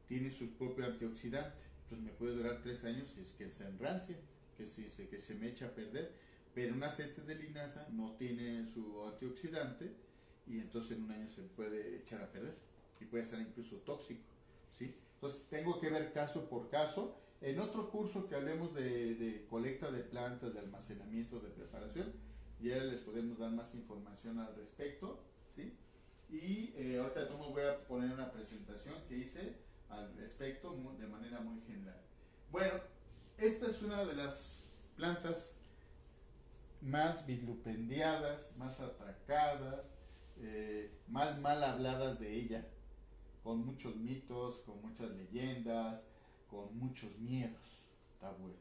tiene su propio antioxidante, entonces me puede durar 3 años si es que se enrancia, que se me echa a perder. Pero un aceite de linaza no tiene su antioxidante y entonces en 1 año se puede echar a perder y puede ser incluso tóxico, ¿sí? Entonces tengo que ver caso por caso. En otro curso que hablemos de colecta de plantas, de almacenamiento, de preparación, ya les podemos dar más información al respecto, ¿sí? Y ahorita voy a poner una presentación que hice al respecto de manera muy general. Bueno, esta es una de las plantas más vilipendiadas, más atacadas, más mal habladas de ella, con muchos mitos, con muchas leyendas, con muchos miedos, tabúes.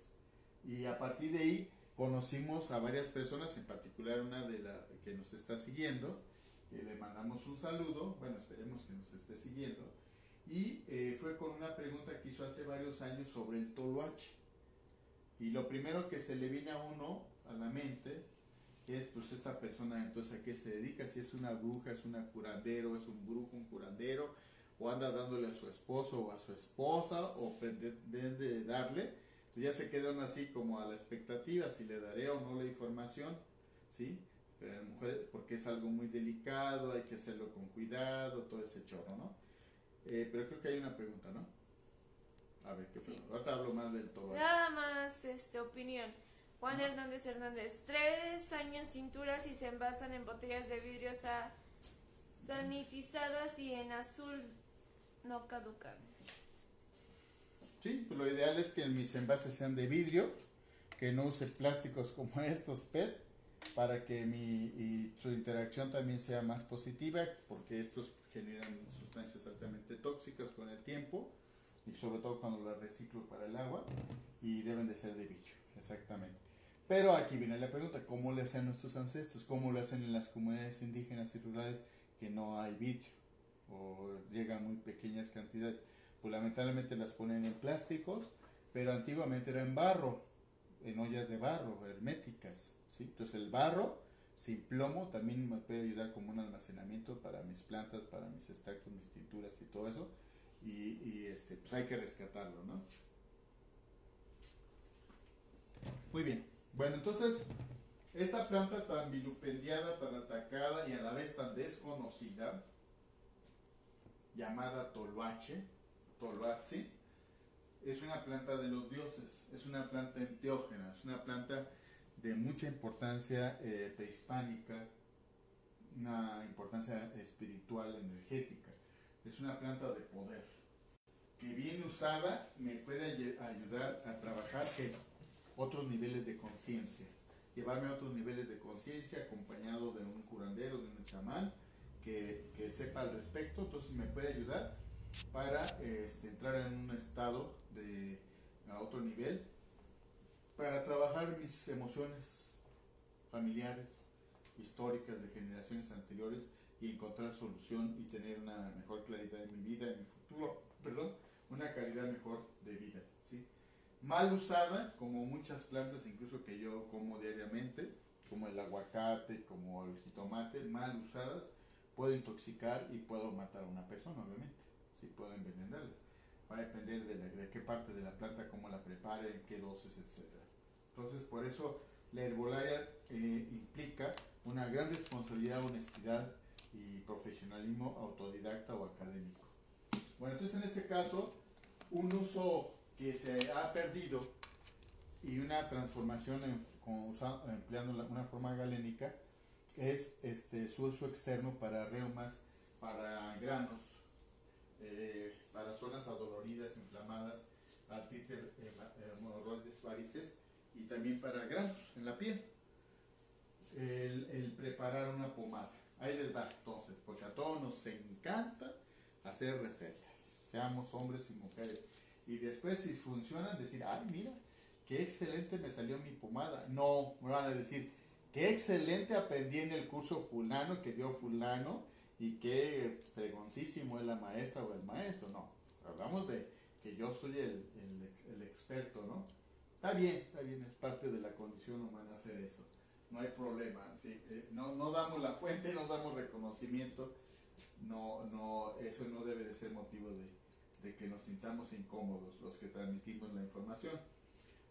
Y a partir de ahí conocimos a varias personas, en particular una de las que nos está siguiendo, que le mandamos un saludo, bueno, esperemos que nos esté siguiendo, y fue con una pregunta que hizo hace varios años sobre el toloache. Y lo primero que se le viene a uno a la mente es, pues, esta persona, entonces, ¿a qué se dedica? Si es una bruja, es una curandero, es un brujo, un curandero, o anda dándole a su esposo o a su esposa, o pretende darle. Pues ya se queda uno así como a la expectativa, si le daré o no la información, ¿sí? Mujeres, porque es algo muy delicado, hay que hacerlo con cuidado, todo ese chorro, ¿no? Pero creo que hay una pregunta, ¿no? A ver, ¿qué pregunta? Ahorita hablo más del toloache. Nada más, opinión. Juan Hernández Hernández, 3 años tinturas y se envasan en botellas de vidrio sanitizadas y en azul no caducan. Sí, pues lo ideal es que mis envases sean de vidrio, que no use plásticos como estos PET, para que su interacción también sea más positiva, porque estos generan sustancias altamente tóxicas con el tiempo, y sobre todo cuando las reciclo para el agua, y deben de ser de vidrio, exactamente. Pero aquí viene la pregunta, ¿cómo le hacen nuestros ancestros? ¿Cómo lo hacen en las comunidades indígenas y rurales que no hay vidrio? O llegan muy pequeñas cantidades. Pues lamentablemente las ponen en plásticos, pero antiguamente era en barro, en ollas de barro, herméticas, ¿sí? Entonces el barro sin plomo también me puede ayudar como un almacenamiento para mis plantas, para mis extractos, mis tinturas y todo eso. Pues hay que rescatarlo, ¿no? Muy bien. Bueno, entonces, esta planta tan vilipendiada, tan atacada y a la vez tan desconocida, llamada toloache, toloatzi, es una planta de los dioses, es una planta enteógena, es una planta de mucha importancia prehispánica, una importancia espiritual, energética. Es una planta de poder, que bien usada me puede ayudar a trabajar en otros niveles de conciencia, llevarme a otros niveles de conciencia acompañado de un curandero, de un chamán que sepa al respecto. Entonces me puede ayudar para entrar en un estado a otro nivel, para trabajar mis emociones familiares, históricas, de generaciones anteriores, y encontrar solución y tener una mejor claridad en mi vida, en mi futuro, una calidad mejor de vida, ¿sí? Mal usada, como muchas plantas incluso que yo como diariamente, como el aguacate, como el jitomate, mal usadas, puedo intoxicar y puedo matar a una persona, obviamente, sí, puedo envenenarlas. Va a depender de qué parte de la planta, cómo la prepare, en qué dosis, etc. Entonces, por eso la herbolaria implica una gran responsabilidad, honestidad y profesionalismo autodidacta o académico. Bueno, entonces en este caso, un uso que se ha perdido y una transformación empleando una forma galénica es su uso externo para reumas, para granos, para zonas adoloridas, inflamadas, artritis hemorroides, varices, y también para granos en la piel. El preparar una pomada. Ahí les va, entonces, porque a todos nos encanta hacer recetas, seamos hombres y mujeres. Y después, si funcionan, decir, ay, mira, qué excelente me salió mi pomada. No, me van a decir, qué excelente aprendí en el curso fulano que dio fulano, y qué fregoncísimo es la maestra o el maestro. No, hablamos de que yo soy el experto, ¿no? Está bien, es parte de la condición humana hacer eso. No hay problema, ¿sí? No damos la fuente, no damos reconocimiento. Eso no debe de ser motivo de que nos sintamos incómodos los que transmitimos la información.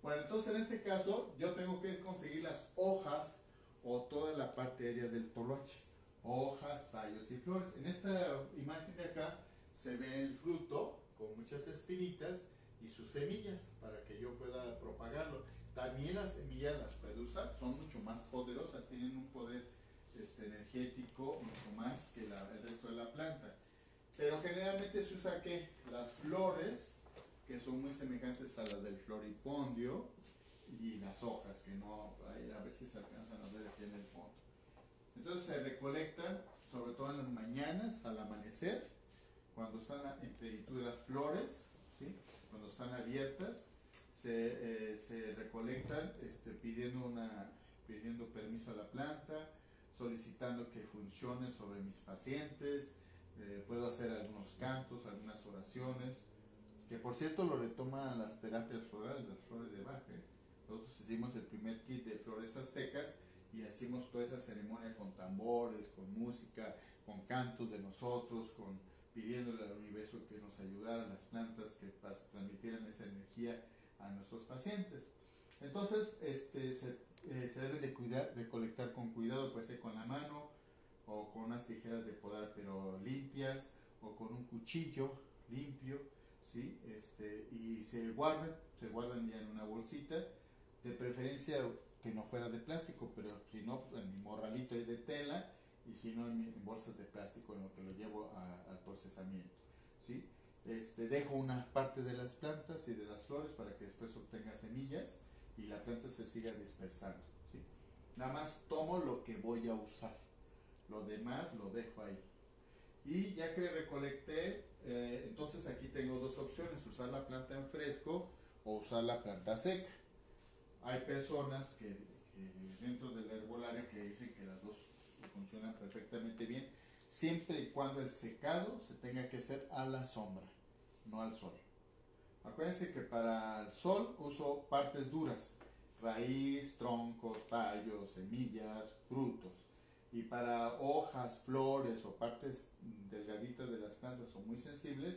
Bueno, entonces en este caso yo tengo que conseguir las hojas o toda la parte aérea del toloache. Hojas, tallos y flores. En esta imagen de acá se ve el fruto con muchas espinitas y sus semillas para que yo pueda propagarlo. También las semillas las puedo usar, son mucho más poderosas, tienen un poder energético mucho más que el resto de la planta. Pero generalmente se usa ¿qué? Las flores, que son muy semejantes a las del floripondio, y las hojas, que no, a ver si se alcanzan a ver aquí en el fondo. Entonces se recolectan, sobre todo en las mañanas, al amanecer, cuando están en plenitud de las flores, ¿sí? Cuando están abiertas, se recolectan pidiendo permiso a la planta, solicitando que funcione sobre mis pacientes, puedo hacer algunos cantos, algunas oraciones, que por cierto lo retoman las terapias florales, las flores de Bach. Nosotros hicimos el primer kit de flores aztecas y hacemos toda esa ceremonia con tambores, con música, con cantos de nosotros, pidiéndole al universo que nos ayudara a las plantas, que transmitieran esa energía a nuestros pacientes. Entonces se debe de cuidar, de colectar con cuidado, puede ser con la mano o con unas tijeras de podar pero limpias, o con un cuchillo limpio, ¿sí? Y se guardan ya en una bolsita, de preferencia que no fuera de plástico, pero si no, pues en mi morralito de tela, y si no en bolsas de plástico en lo que lo llevo al procesamiento, ¿sí? Dejo una parte de las plantas y de las flores para que después obtenga semillas y la planta se siga dispersando, ¿sí? Nada más tomo lo que voy a usar, lo demás lo dejo ahí. Y ya que recolecté, entonces aquí tengo dos opciones: usar la planta en fresco o usar la planta seca. Hay personas que dentro del herbolario que dicen que las dos funcionan perfectamente bien, siempre y cuando el secado se tenga que hacer a la sombra, no al sol. Acuérdense que para el sol uso partes duras: raíz, troncos, tallos, semillas, frutos. Y para hojas, flores o partes delgaditas de las plantas o muy sensibles,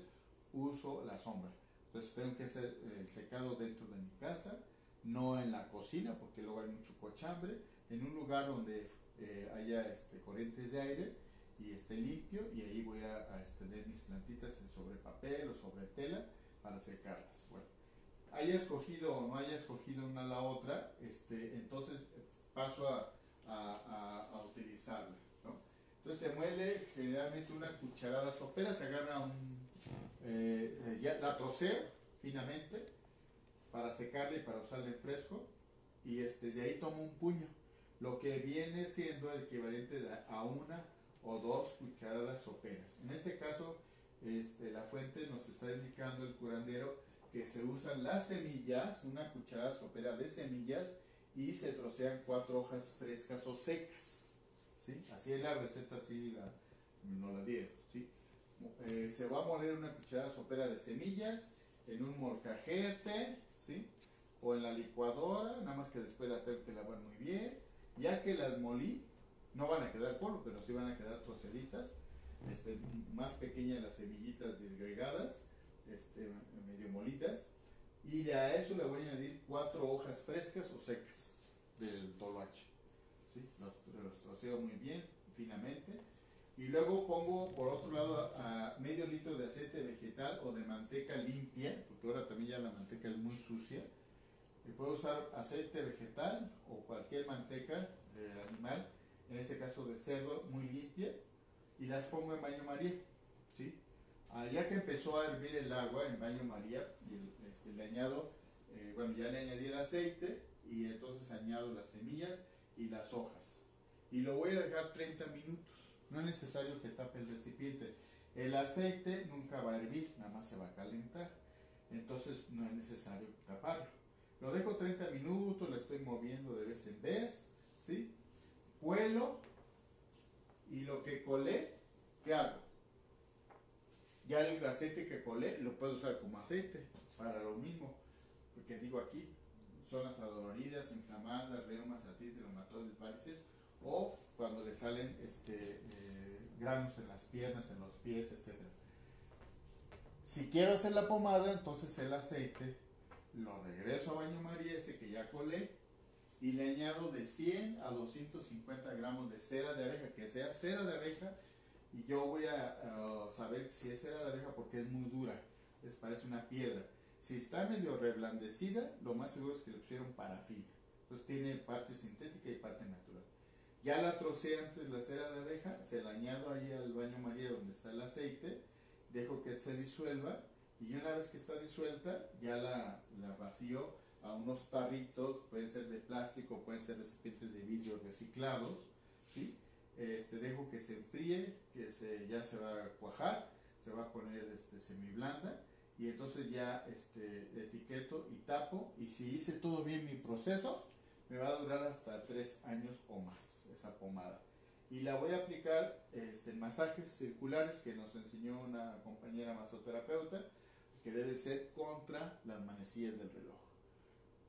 uso la sombra. Entonces tengo que hacer el secado dentro de mi casa, no en la cocina, porque luego hay mucho cochambre, en un lugar donde haya corrientes de aire y esté limpio, y ahí voy a extender mis plantitas sobre papel o sobre tela para secarlas. Bueno, haya escogido o no haya escogido una a la otra, entonces paso a utilizarla, ¿no? Entonces se muele generalmente una cucharada sopera, se agarra ya la troceo finamente para secarla y para usarla en fresco, y de ahí tomo un puño, lo que viene siendo el equivalente a una o dos cucharadas soperas. En este caso, la fuente nos está indicando, el curandero, que se usan las semillas, una cucharada sopera de semillas, y se trocean 4 hojas frescas o secas, ¿sí? Así es la receta, así nos la dieron, ¿sí? Se va a moler una cucharada sopera de semillas en un molcajete, ¿sí? O en la licuadora, nada más que después la tengo que lavar muy bien. Ya que las molí, no van a quedar polvo, pero sí van a quedar troceditas, más pequeñas las semillitas disgregadas, medio molitas, y a eso le voy a añadir 4 hojas frescas o secas del toloache, ¿sí? Los troceo muy bien, finamente, y luego pongo por otro lado a medio litro de aceite vegetal o de manteca limpia, porque ahora también ya la manteca es muy sucia. Y puedo usar aceite vegetal o cualquier manteca animal, en este caso de cerdo, muy limpia, y las pongo en baño María, ¿sí? Ya que empezó a hervir el agua en baño María, le añado, ya le añadí el aceite, y entonces añado las semillas y las hojas, y lo voy a dejar 30 minutos. No es necesario que tape el recipiente. El aceite nunca va a hervir, nada más se va a calentar, entonces no es necesario taparlo. Lo dejo 30 minutos, lo estoy moviendo de vez en vez, ¿sí? Cuelo, y lo que colé, ¿qué hago? Ya el aceite que colé lo puedo usar como aceite para lo mismo, porque digo aquí, zonas adoloridas, inflamadas, reumas, artritis, reumatoides, varices, o cuando le salen granos en las piernas, en los pies, etc. Si quiero hacer la pomada, entonces el aceite lo regreso a baño María, ese que ya colé, y le añado de 100 a 250 gramos de cera de abeja, que sea cera de abeja, y yo voy a saber si es cera de abeja porque es muy dura, parece una piedra. Si está medio reblandecida, lo más seguro es que le pusieron parafina, entonces tiene parte sintética y parte natural. Ya la trocé antes la cera de abeja, se la añado ahí al baño María donde está el aceite, dejo que se disuelva, y una vez que está disuelta, ya la vacío a unos tarritos, pueden ser de plástico, pueden ser recipientes de vidrio reciclados, ¿sí? Dejo que se enfríe, ya se va a cuajar, se va a poner semiblanda, y entonces ya etiqueto y tapo, y si hice todo bien mi proceso, me va a durar hasta 3 años o más esa pomada. y la voy a aplicar en masajes circulares que nos enseñó una compañera masoterapeuta, que debe ser contra las manecillas del reloj.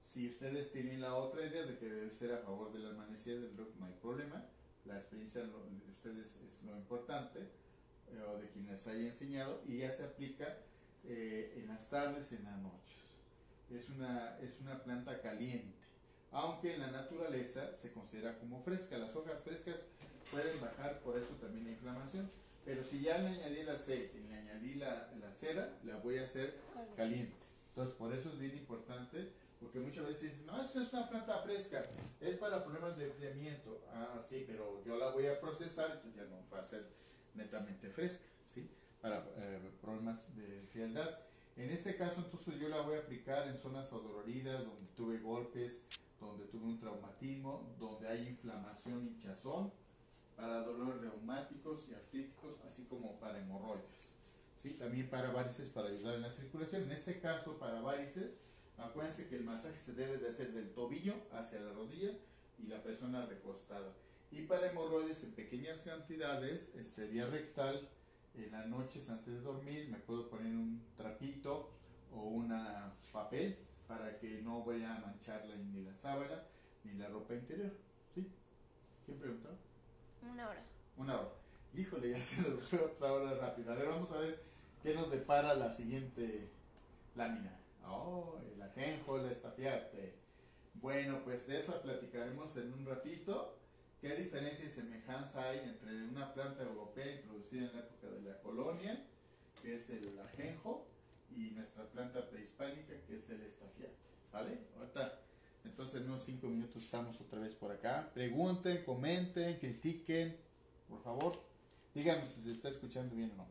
Si ustedes tienen la otra idea de que debe ser a favor de las manecillas del reloj, no hay problema. La experiencia de ustedes es lo importante, o de quien les haya enseñado, y ya se aplica en las tardes y en las noches. Es una planta caliente, aunque en la naturaleza se considera como fresca. Las hojas frescas pueden bajar por eso también la inflamación, pero si ya le añadí el aceite y le añadí la cera, la voy a hacer caliente. Entonces por eso es bien importante, porque muchas veces dicen, no, eso es una planta fresca, es para problemas de enfriamiento. Ah, sí, pero yo la voy a procesar, entonces ya no va a ser netamente fresca, ¿sí? Para problemas de frialdad. En este caso, entonces yo la voy a aplicar en zonas adoloridas, donde tuve golpes, donde tuve un traumatismo, donde hay inflamación, hinchazón, para dolores reumáticos y artríticos, así como para hemorroides, ¿sí? También para varices, para ayudar en la circulación. En este caso, para varices, acuérdense que el masaje se debe de hacer del tobillo hacia la rodilla y la persona recostada. Y para hemorroides en pequeñas cantidades, vía rectal, en las noches antes de dormir, me puedo poner un trapito o una papel para que no vaya a manchar ni la sábana ni la ropa interior, ¿sí? ¿Quién preguntó? Una hora. Una hora. Híjole, ya se nos fue otra hora rápida. A ver, vamos a ver qué nos depara la siguiente lámina. Oh, el ajenjo, el estafiate. Bueno, pues de esa platicaremos en un ratito. ¿Qué diferencia y semejanza hay entre una planta europea introducida en la época de la colonia, que es el ajenjo, y nuestra planta prehispánica, que es el estafiate? ¿Sale? Ahorita, entonces en unos 5 minutos estamos otra vez por acá. Pregunten, comenten, critiquen, por favor. Díganme si se está escuchando bien o no.